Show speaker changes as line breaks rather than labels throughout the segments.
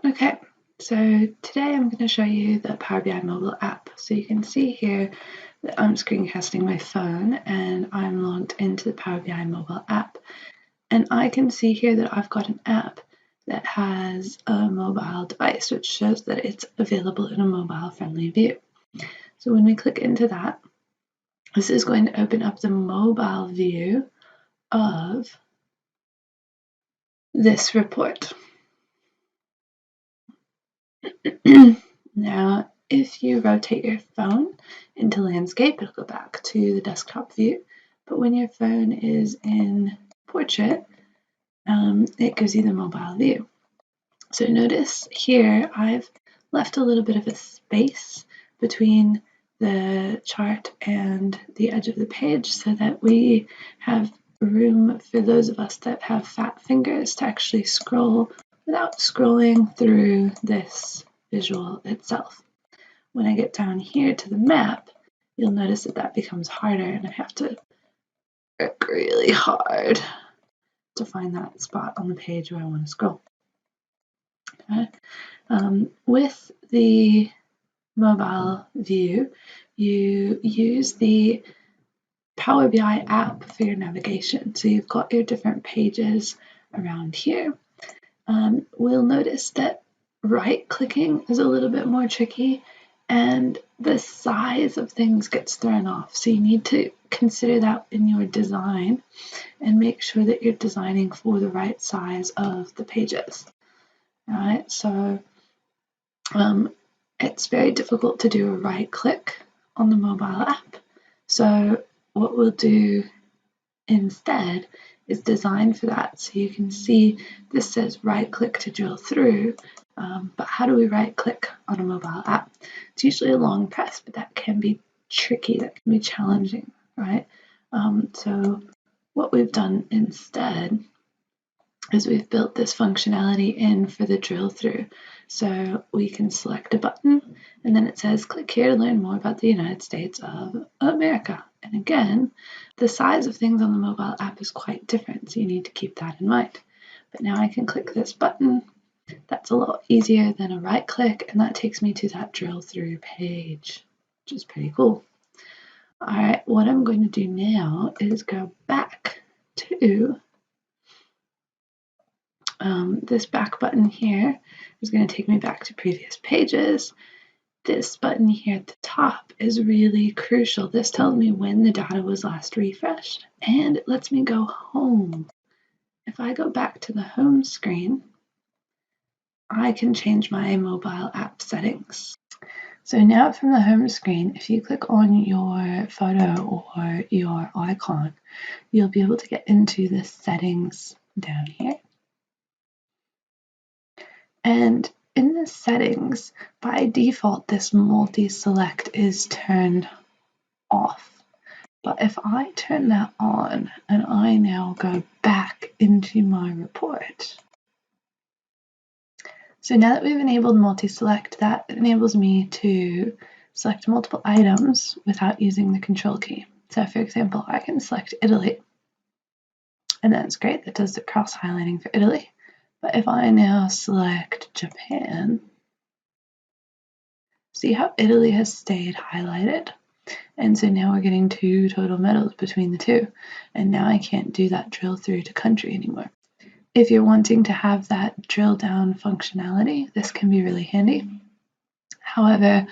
Okay, so today I'm going to show you the Power BI mobile app. So you can see here that I'm screencasting my phone and I'm logged into the Power BI mobile app. And I can see here that I've got an app that has a mobile device, which shows that it's available in a mobile-friendly view. So when we click into that, this is going to open up the mobile view of this report. Now, if you rotate your phone into landscape, it'll go back to the desktop view. But when your phone is in portrait, it gives you the mobile view. So notice here I've left a little bit of a space between the chart and the edge of the page so that we have room for those of us that have fat fingers to actually scroll without scrolling through this visual itself. When I get down here to the map, you'll notice that that becomes harder and I have to work really hard to find that spot on the page where I want to scroll. Okay. With the mobile view, you use the Power BI app for your navigation. So you've got your different pages around here. We'll notice that right-clicking is a little bit more tricky and the size of things gets thrown off. So you need to consider that in your design and make sure that you're designing for the right size of the pages. All right, so it's very difficult to do a right click on the mobile app. So what we'll do instead is design for that. So you can see this says right click to drill through, but how do we right click on a mobile app? It's usually a long press, but that can be tricky, that can be challenging, right? So what we've done instead is we've built this functionality in for the drill through. So we can select a button and then it says click here to learn more about the United States of America. And again, the size of things on the mobile app is quite different, so you need to keep that in mind. But now I can click this button. That's a lot easier than a right click, and that takes me to that drill through page, which is pretty cool. All right, what I'm going to do now is go back to this back button here is going to take me back to previous pages. This button here at the top is really crucial. This tells me when the data was last refreshed, and it lets me go home. If I go back to the home screen, I can change my mobile app settings. So now from the home screen, if you click on your photo or your icon, you'll be able to get into the settings down here. And in the settings, by default, this multi-select is turned off. But if I turn that on and I now go back into my report, so now that we've enabled multi-select, that enables me to select multiple items without using the control key. So for example, I can select Italy, and that's great, that does the cross highlighting for Italy. But if I now select Japan, see how Italy has stayed highlighted? And so now we're getting 2 total medals between the two. And now I can't do that drill through to country anymore. If you're wanting to have that drill down functionality, this can be really handy. However,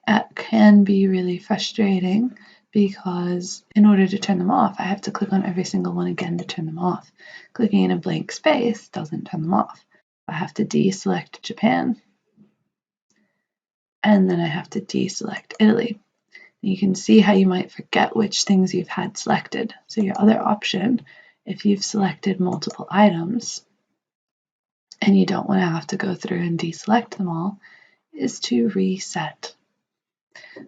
it can be really frustrating because in order to turn them off, I have to click on every single one again to turn them off. Clicking in a blank space doesn't turn them off. I have to deselect Japan, and then I have to deselect Italy. You can see how you might forget which things you've had selected. So your other option, if you've selected multiple items and you don't want to have to go through and deselect them all, is to reset.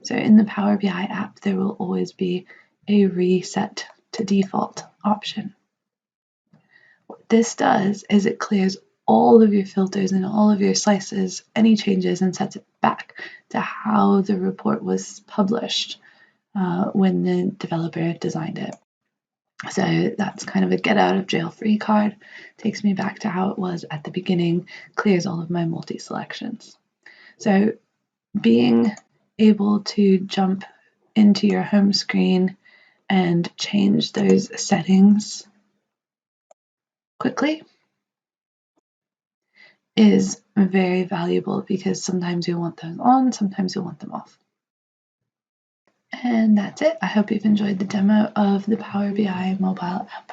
So in the Power BI app, there will always be a reset to default option. What this does is it clears all of your filters and all of your slices, any changes, and sets it back to how the report was published when the developer designed it. So that's kind of a get out of jail free card. Takes me back to how it was at the beginning, clears all of my multi-selections. So being able to jump into your home screen and change those settings quickly is very valuable because sometimes you want those on, sometimes you want them off. And that's it. I hope you've enjoyed the demo of the Power BI mobile app.